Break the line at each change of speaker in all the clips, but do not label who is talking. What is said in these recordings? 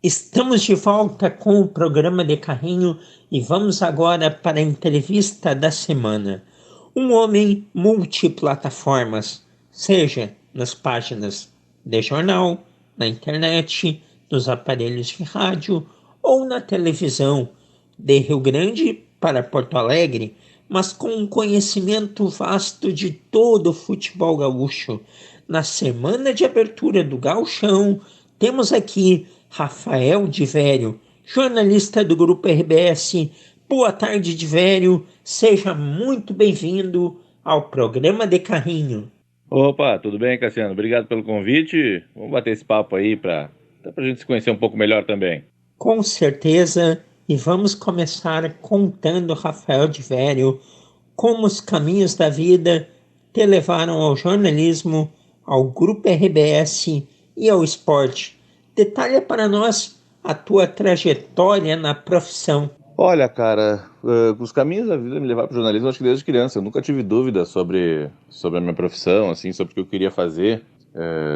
Estamos de volta com o programa de carrinho e vamos agora para a entrevista da semana. Um homem multiplataformas, seja nas páginas de jornal, na internet, nos aparelhos de rádio ou na televisão, de Rio Grande para Porto Alegre, mas com um conhecimento vasto de todo o futebol gaúcho. Na semana de abertura do Gauchão, temos aqui Rafael de Vério, jornalista do Grupo RBS. Boa tarde, de Vério. Seja muito bem-vindo ao programa de carrinho.
Opa, tudo bem, Cassiano? Obrigado pelo convite. Vamos bater esse papo aí para a gente se conhecer um pouco melhor também.
Com certeza, e vamos começar contando, Rafael de Vério, como os caminhos da vida te levaram ao jornalismo, ao Grupo RBS e ao esporte. Detalha para nós a tua trajetória na profissão.
Olha, cara, os caminhos da vida me levaram para o jornalismo, acho que desde criança. Eu nunca tive dúvida sobre a minha profissão, assim, sobre o que eu queria fazer.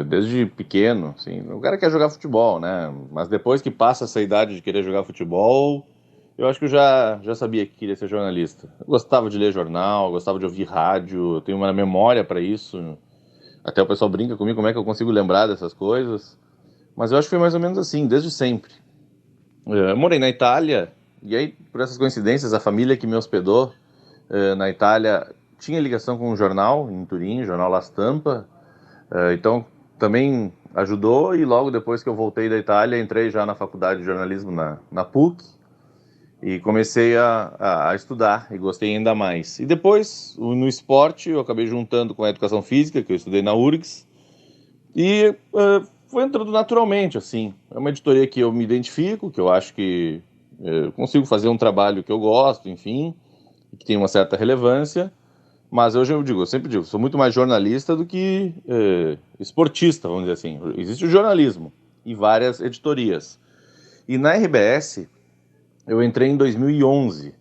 Desde pequeno, assim, o cara quer jogar futebol, né? Mas depois que passa essa idade de querer jogar futebol, eu acho que eu já sabia que queria ser jornalista. Eu gostava de ler jornal, gostava de ouvir rádio, eu tenho uma memória para isso. Até o pessoal brinca comigo como é que eu consigo lembrar dessas coisas. Mas eu acho que foi mais ou menos assim, desde sempre. Eu morei na Itália, e aí, por essas coincidências, a família que me hospedou na Itália tinha ligação com um jornal em Turim, o jornal La Stampa. Então, também ajudou, e logo depois que eu voltei da Itália, entrei já na faculdade de jornalismo na PUC, e comecei a estudar, e gostei ainda mais. E depois, no esporte, eu acabei juntando com a educação física, que eu estudei na URGS, e foi entrando naturalmente, assim. É uma editoria que eu me identifico, que eu acho que consigo fazer um trabalho que eu gosto, enfim, que tem uma certa relevância. Mas hoje eu sempre digo, sou muito mais jornalista do que esportista, vamos dizer assim. Existe o jornalismo e várias editorias. E na RBS, eu entrei em 2011.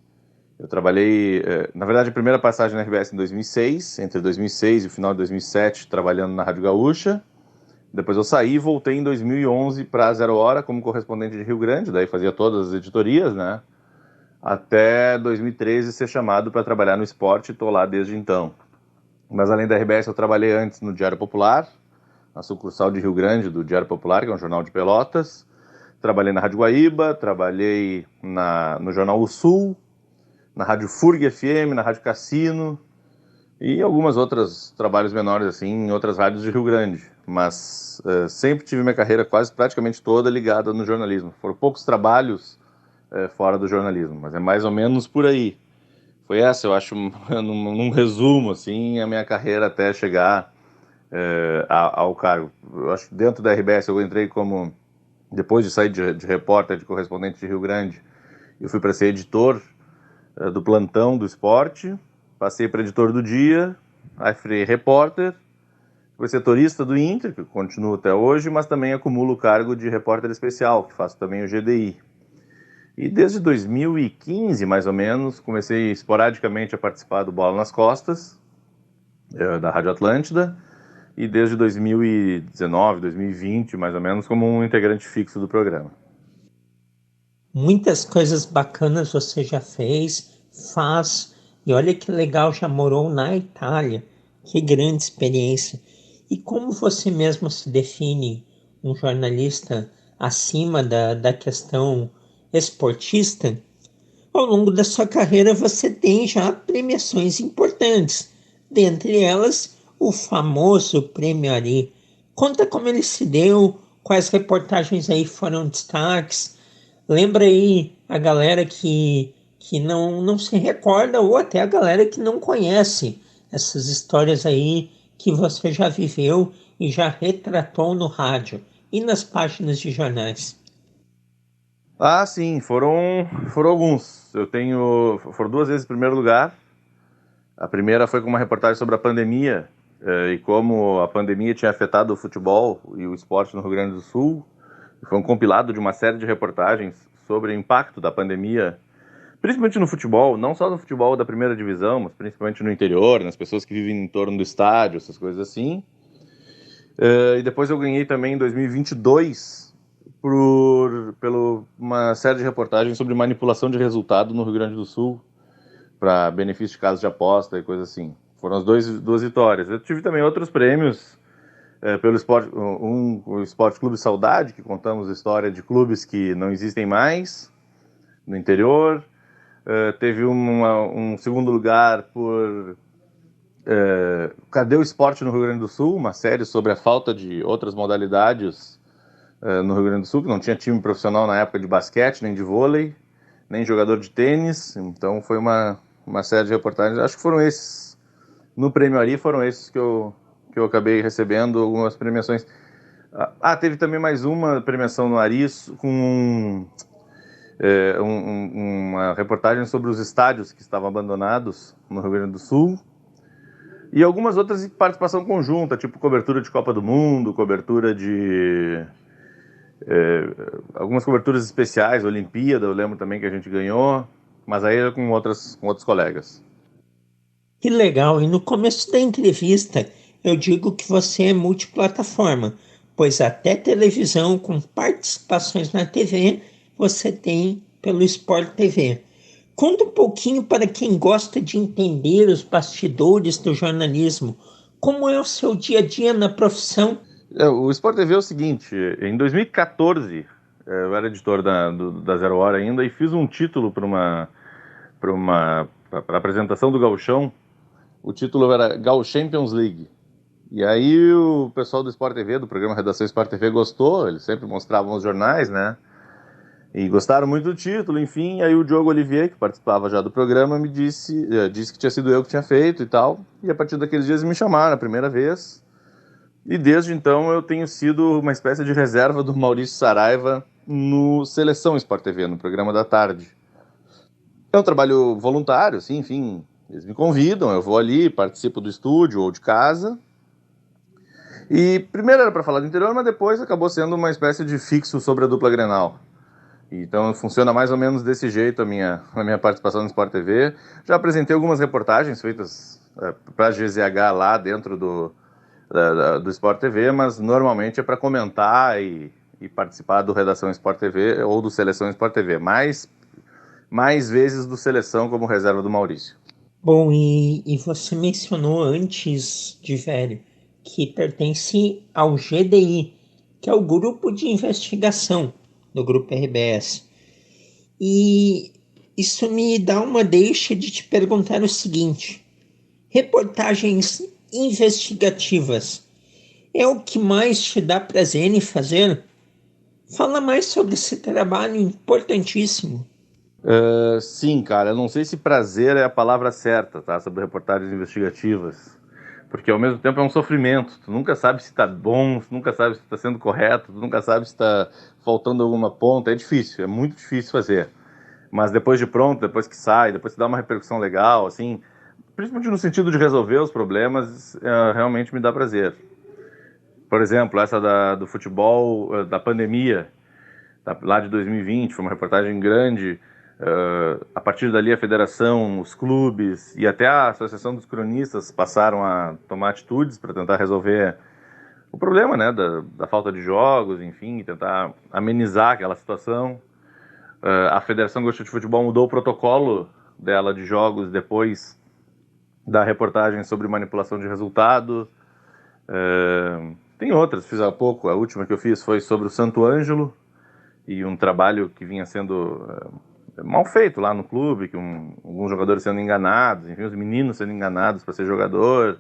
Eu trabalhei, na verdade, a primeira passagem na RBS em 2006, entre 2006 e o final de 2007, trabalhando na Rádio Gaúcha. Depois eu saí e voltei em 2011 para a Zero Hora como correspondente de Rio Grande, daí fazia todas as editorias, né? Até 2013 ser chamado para trabalhar no esporte, e estou lá desde então. Mas além da RBS, eu trabalhei antes no Diário Popular, na sucursal de Rio Grande do Diário Popular, que é um jornal de Pelotas. Trabalhei na Rádio Guaíba, trabalhei no Jornal O Sul, na Rádio FURG FM, na Rádio Cassino, e algumas outras trabalhos menores assim em outras rádios de Rio Grande. Mas sempre tive minha carreira praticamente toda ligada no jornalismo. Foram poucos trabalhos fora do jornalismo, mas é mais ou menos por aí. Foi essa, eu acho, num resumo, assim, a minha carreira até chegar ao cargo. Eu acho que dentro da RBS eu entrei como, depois de sair de repórter, de correspondente de Rio Grande, eu fui para ser editor do plantão do esporte, passei para editor do dia, aí fui repórter, fui setorista do Inter, que eu continuo até hoje, mas também acumulo o cargo de repórter especial, que faço também o GDI. E desde 2015, mais ou menos, comecei esporadicamente a participar do Bola nas Costas, da Rádio Atlântida, e desde 2019, 2020, mais ou menos, como um integrante fixo do programa.
Muitas coisas bacanas você já fez, faz, e olha que legal, já morou na Itália. Que grande experiência. E como você mesmo se define um jornalista acima da questão esportista? Ao longo da sua carreira você tem já premiações importantes, dentre elas o famoso Prêmio Ari. Conta como ele se deu, quais reportagens aí foram destaques. Lembra aí a galera que não se recorda, ou até a galera que não conhece essas histórias aí que você já viveu e já retratou no rádio e nas páginas de jornais.
Ah, sim, foram alguns. Foram 2 vezes em primeiro lugar. A primeira foi com uma reportagem sobre a pandemia e como a pandemia tinha afetado o futebol e o esporte no Rio Grande do Sul. Foi um compilado de uma série de reportagens sobre o impacto da pandemia, principalmente no futebol, não só no futebol da primeira divisão, mas principalmente no interior, nas pessoas que vivem em torno do estádio, essas coisas assim. E depois eu ganhei também em 2022 pelo uma série de reportagens sobre manipulação de resultado no Rio Grande do Sul, para benefício de casos de aposta e coisa assim. Foram as duas vitórias. Eu tive também outros prêmios pelo esporte, o Esporte Clube Saudade, que contamos a história de clubes que não existem mais no interior. Teve um segundo lugar por Cadê o Esporte no Rio Grande do Sul? Uma série sobre a falta de outras modalidades no Rio Grande do Sul, que não tinha time profissional na época de basquete, nem de vôlei, nem jogador de tênis. Então foi uma série de reportagens. Acho que foram esses. No Prêmio Ari foram esses que eu acabei recebendo algumas premiações. Teve também mais uma premiação no Ari com uma reportagem sobre os estádios que estavam abandonados no Rio Grande do Sul. E algumas outras de participação conjunta, tipo cobertura de Copa do Mundo, cobertura de... algumas coberturas especiais, Olimpíada, eu lembro também que a gente ganhou, mas aí era com outros colegas.
Que legal! E no começo da entrevista eu digo que você é multiplataforma, pois até televisão com participações na TV você tem pelo Sport TV. Conta um pouquinho para quem gosta de entender os bastidores do jornalismo. Como é o seu dia a dia na profissão?
O Sport TV é o seguinte, em 2014, eu era editor da Zero Hora ainda e fiz um título para a apresentação do Gauchão. O título era Gal Champions League. E aí o pessoal do Sport TV, do programa Redação Sport TV, gostou, eles sempre mostravam os jornais, né? E gostaram muito do título, enfim. Aí o Diogo Olivier, que participava já do programa, me disse que tinha sido eu que tinha feito e tal. E a partir daqueles dias me chamaram a primeira vez. E desde então eu tenho sido uma espécie de reserva do Maurício Saraiva no Seleção Sport TV, no programa da tarde. É um trabalho voluntário, assim, enfim. Eles me convidam, eu vou ali, participo do estúdio ou de casa. E primeiro era para falar do interior, mas depois acabou sendo uma espécie de fixo sobre a dupla Grenal. Então funciona mais ou menos desse jeito a minha participação no Sport TV. Já apresentei algumas reportagens feitas para a GZH lá dentro do Sport TV, mas normalmente é para comentar e participar do Redação Sport TV ou do Seleção Sport TV. Mais vezes do Seleção como reserva do Maurício.
Bom, e você mencionou antes, de velho, que pertence ao GDI, que é o Grupo de Investigação do Grupo RBS. E isso me dá uma deixa de te perguntar o seguinte: reportagens investigativas é o que mais te dá prazer em fazer? Fala mais sobre esse trabalho importantíssimo.
Sim, cara, eu não sei se prazer é a palavra certa, tá? Sobre reportagens investigativas. Porque ao mesmo tempo é um sofrimento. Tu nunca sabe se tá bom, tu nunca sabe se tá sendo correto, tu nunca sabe se tá faltando alguma ponta. É difícil, é muito difícil fazer. Mas depois de pronto, depois que sai, depois que dá uma repercussão legal, assim, principalmente no sentido de resolver os problemas, realmente me dá prazer. Por exemplo, essa do futebol, da pandemia, lá de 2020, foi uma reportagem grande. A partir dali a federação, os clubes e até a Associação dos Cronistas passaram a tomar atitudes para tentar resolver o problema, né, da falta de jogos, enfim, tentar amenizar aquela situação. A Federação Gaúcha de Futebol mudou o protocolo dela de jogos depois da reportagem sobre manipulação de resultado. Tem outras, fiz há pouco, a última que eu fiz foi sobre o Santo Ângelo e um trabalho que vinha sendo mal feito lá no clube, que alguns jogadores sendo enganados, enfim, os meninos sendo enganados para ser jogador.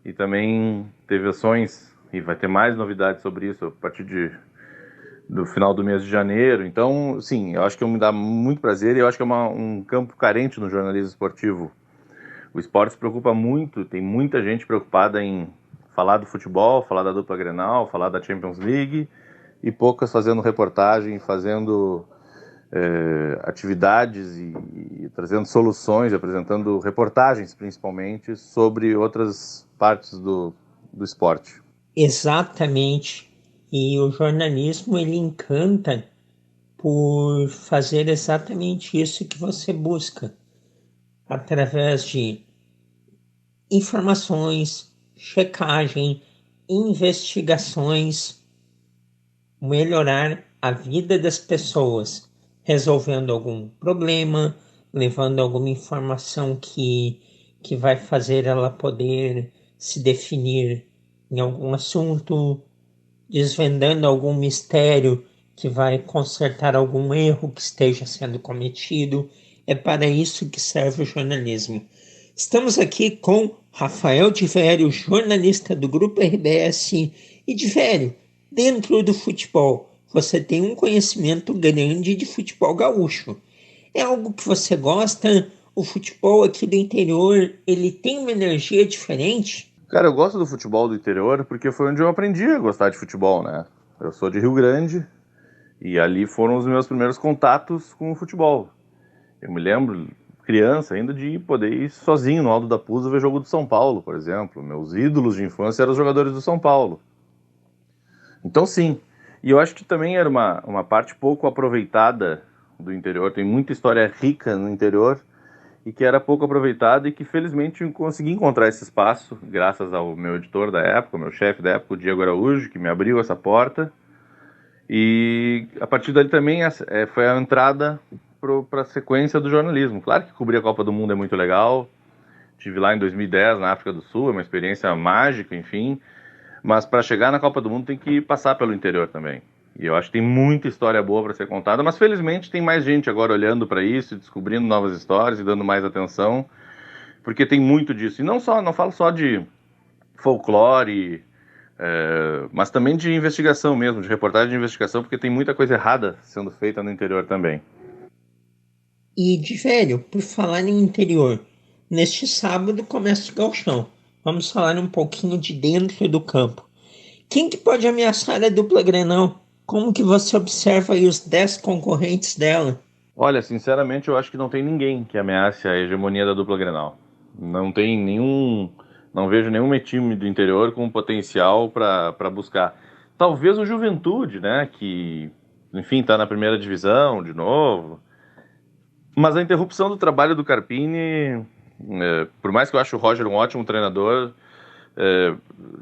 E também teve ações, e vai ter mais novidades sobre isso a partir do final do mês de janeiro. Então, sim, eu acho que me dá muito prazer e eu acho que é um campo carente no jornalismo esportivo. O esporte se preocupa muito, tem muita gente preocupada em falar do futebol, falar da dupla Grenal, falar da Champions League, e poucas fazendo reportagem, fazendo atividades e trazendo soluções, apresentando reportagens principalmente sobre outras partes do esporte.
Exatamente. E o jornalismo, ele encanta por fazer exatamente isso que você busca, através de informações, checagem, investigações, melhorar a vida das pessoas, resolvendo algum problema, levando alguma informação que vai fazer ela poder se definir em algum assunto, desvendando algum mistério que vai consertar algum erro que esteja sendo cometido. É para isso que serve o jornalismo. Estamos aqui com Rafael de Vério, jornalista do Grupo RBS. E de Vério, dentro do futebol, você tem um conhecimento grande de futebol gaúcho. É algo que você gosta? O futebol aqui do interior, ele tem uma energia diferente?
Cara, eu gosto do futebol do interior porque foi onde eu aprendi a gostar de futebol, né? Eu sou de Rio Grande e ali foram os meus primeiros contatos com o futebol. Eu me lembro, criança ainda, de poder ir sozinho no Alto da Pusa ver jogo do São Paulo, por exemplo. Meus ídolos de infância eram os jogadores do São Paulo. Então, sim. E eu acho que também era uma parte pouco aproveitada do interior. Tem muita história rica no interior e que era pouco aproveitada e que, felizmente, eu consegui encontrar esse espaço, graças ao meu editor da época, meu chefe da época, o Diego Araújo, que me abriu essa porta. E a partir dali também foi a entrada para a sequência do jornalismo. Claro que cobrir a Copa do Mundo é muito legal. Estive lá em 2010 na África do Sul, é uma experiência mágica, enfim. Mas para chegar na Copa do Mundo tem que passar pelo interior também. E eu acho que tem muita história boa para ser contada, mas felizmente tem mais gente agora olhando para isso, descobrindo novas histórias e dando mais atenção, porque tem muito disso. E não falo só de folclore, mas também de investigação mesmo, de reportagem de investigação, porque tem muita coisa errada sendo feita no interior também.
E de velho, por falar em interior, neste sábado começa o gauchão. Vamos falar um pouquinho de dentro do campo. Quem que pode ameaçar a dupla Grenal? Como que você observa aí os 10 concorrentes dela?
Olha, sinceramente, eu acho que não tem ninguém que ameace a hegemonia da dupla Grenal. Não tem nenhum, não vejo nenhum time do interior com potencial para buscar. Talvez o Juventude, né, que, enfim, está na primeira divisão de novo. Mas a interrupção do trabalho do Carpini, por mais que eu ache o Roger um ótimo treinador,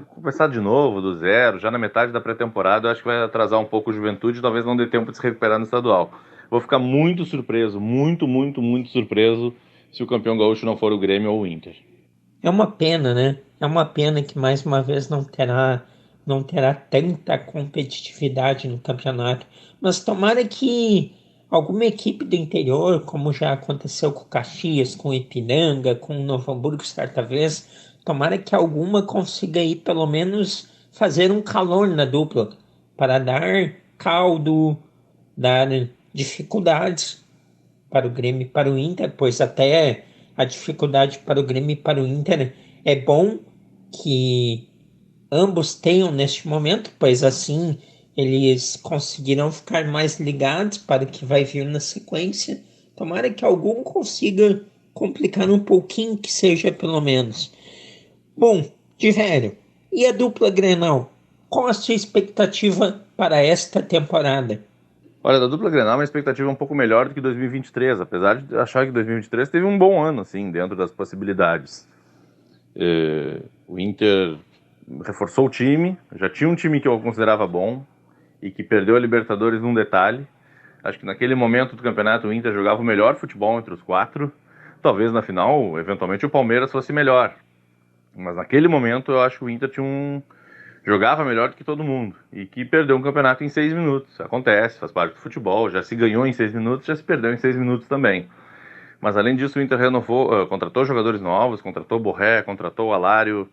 começar de novo, do zero, já na metade da pré-temporada, eu acho que vai atrasar um pouco o Juventude, talvez não dê tempo de se recuperar no estadual. Vou ficar muito surpreso, muito surpreso, se o campeão gaúcho não for o Grêmio ou o Inter.
É uma pena, né? É uma pena que mais uma vez não terá tanta competitividade no campeonato. Mas tomara que alguma equipe do interior, como já aconteceu com o Caxias, com o Ipiranga, com o Novo Hamburgo certa vez, tomara que alguma consiga aí pelo menos fazer um calor na dupla para dar caldo, dar dificuldades para o Grêmio e para o Inter, pois até a dificuldade para o Grêmio e para o Inter é bom que ambos tenham neste momento, pois assim eles conseguirão ficar mais ligados para o que vai vir na sequência. Tomara que algum consiga complicar um pouquinho, que seja pelo menos. Bom, de velho, e a dupla Grenal? Qual a sua expectativa para esta temporada?
Olha, da dupla Grenal, uma expectativa um pouco melhor do que 2023, apesar de achar que 2023 teve um bom ano, assim, dentro das possibilidades. O Inter reforçou o time, já tinha um time que eu considerava bom e que perdeu a Libertadores num detalhe. Acho que naquele momento do campeonato o Inter jogava o melhor futebol entre os quatro. Talvez na final, eventualmente, o Palmeiras fosse melhor. Mas naquele momento eu acho que o Inter jogava melhor do que todo mundo e que perdeu um campeonato em 6 minutos. Acontece, faz parte do futebol, já se ganhou em 6 minutos, já se perdeu em 6 minutos também. Mas além disso o Inter renovou, contratou jogadores novos, contratou Borré, contratou o Alário,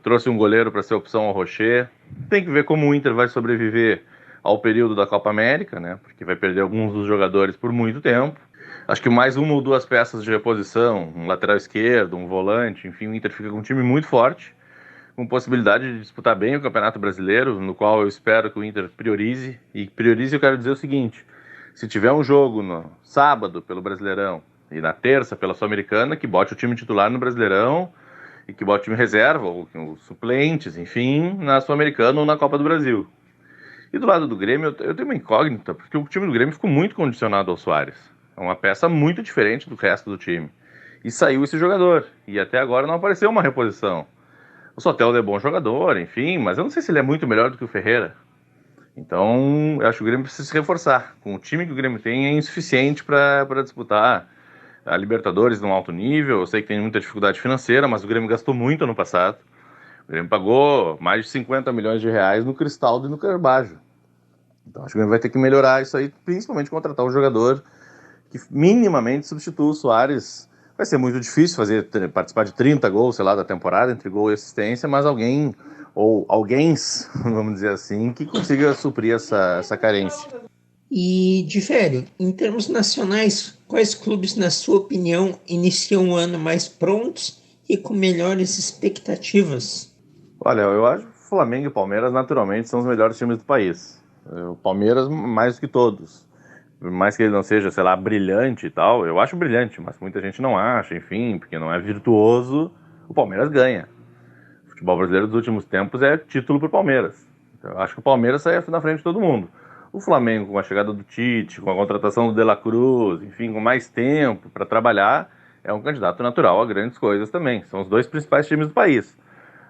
trouxe um goleiro para ser opção ao Rocher. Tem que ver como o Inter vai sobreviver ao período da Copa América, né? Porque vai perder alguns dos jogadores por muito tempo. Acho que mais uma ou duas peças de reposição, um lateral esquerdo, um volante, enfim, o Inter fica com um time muito forte, com possibilidade de disputar bem o Campeonato Brasileiro, no qual eu espero que o Inter priorize. E priorize eu quero dizer o seguinte: se tiver um jogo no sábado pelo Brasileirão e na terça pela Sul-Americana, que bote o time titular no Brasileirão e que bote o time reserva, ou os suplentes, enfim, na Sul-Americana ou na Copa do Brasil. E do lado do Grêmio, eu tenho uma incógnita, porque o time do Grêmio ficou muito condicionado ao Soares. É uma peça muito diferente do resto do time. E saiu esse jogador, e até agora não apareceu uma reposição. O Soteldo é bom jogador, enfim, mas eu não sei se ele é muito melhor do que o Ferreira. Então, eu acho que o Grêmio precisa se reforçar. Com o time que o Grêmio tem, é insuficiente para disputar a Libertadores num alto nível. Eu sei que tem muita dificuldade financeira, mas o Grêmio gastou muito ano passado. O Grêmio pagou mais de 50 milhões de reais no Cristaldo e no Carbajo. Então, acho que o Grêmio vai ter que melhorar isso aí, principalmente contratar um jogador que minimamente substitua o Soares. Vai ser muito difícil participar de 30 gols, sei lá, da temporada, entre gol e assistência, mas alguém, ou alguém, vamos dizer assim, que consiga suprir essa carência.
E, de velho, em termos nacionais, quais clubes, na sua opinião, iniciam o ano mais prontos e com melhores expectativas?
Olha, eu acho que Flamengo e Palmeiras naturalmente são os melhores times do país. O Palmeiras mais do que todos. Por mais que ele não seja, sei lá, brilhante e tal, eu acho brilhante, mas muita gente não acha, enfim, porque não é virtuoso, o Palmeiras ganha. O futebol brasileiro dos últimos tempos é título pro Palmeiras. Então, eu acho que o Palmeiras sai na frente de todo mundo. O Flamengo, com a chegada do Tite, com a contratação do De La Cruz, enfim, com mais tempo para trabalhar, é um candidato natural a grandes coisas também. São os dois principais times do país.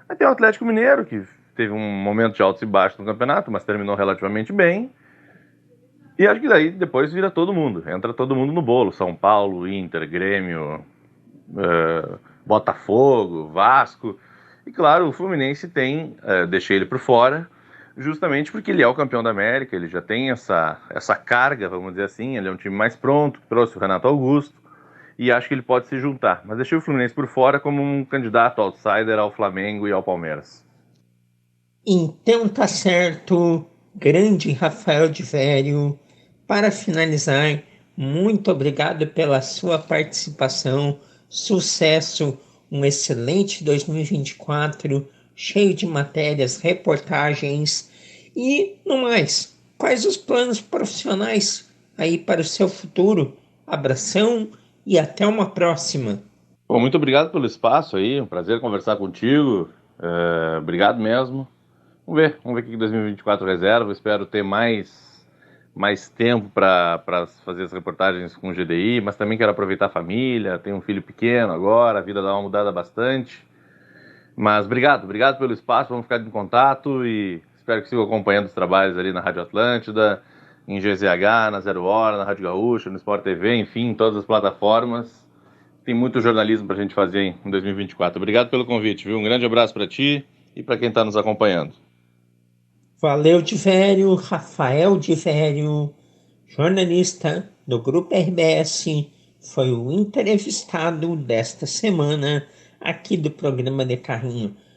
Aí tem o Atlético Mineiro, que teve um momento de altos e baixos no campeonato, mas terminou relativamente bem. E acho que daí depois vira todo mundo. Entra todo mundo no bolo. São Paulo, Inter, Grêmio, Botafogo, Vasco. E claro, o Fluminense deixei ele por fora, justamente porque ele é o campeão da América, ele já tem essa carga, vamos dizer assim, ele é um time mais pronto, trouxe o Renato Augusto, e acho que ele pode se juntar. Mas deixei o Fluminense por fora como um candidato outsider ao Flamengo e ao Palmeiras.
Então tá certo, grande Rafael de Vério. Para finalizar, muito obrigado pela sua participação, sucesso, um excelente 2024, cheio de matérias, reportagens e, no mais, quais os planos profissionais aí para o seu futuro? Abração e até uma próxima.
Bom, muito obrigado pelo espaço aí, um prazer conversar contigo, obrigado mesmo. Vamos ver o que 2024 reserva. Espero ter mais tempo para fazer as reportagens com o GDI, mas também quero aproveitar a família. Tenho um filho pequeno agora, a vida dá uma mudada bastante. Mas obrigado pelo espaço. Vamos ficar em contato e espero que sigam acompanhando os trabalhos ali na Rádio Atlântida, em GZH, na Zero Hora, na Rádio Gaúcha, no Sport TV, enfim, em todas as plataformas. Tem muito jornalismo para a gente fazer em 2024. Obrigado pelo convite, viu? Um grande abraço para ti e para quem está nos acompanhando.
Valeu, de Vério, Rafael de Vério, jornalista do Grupo RBS, foi o entrevistado desta semana aqui do programa de Carrinho.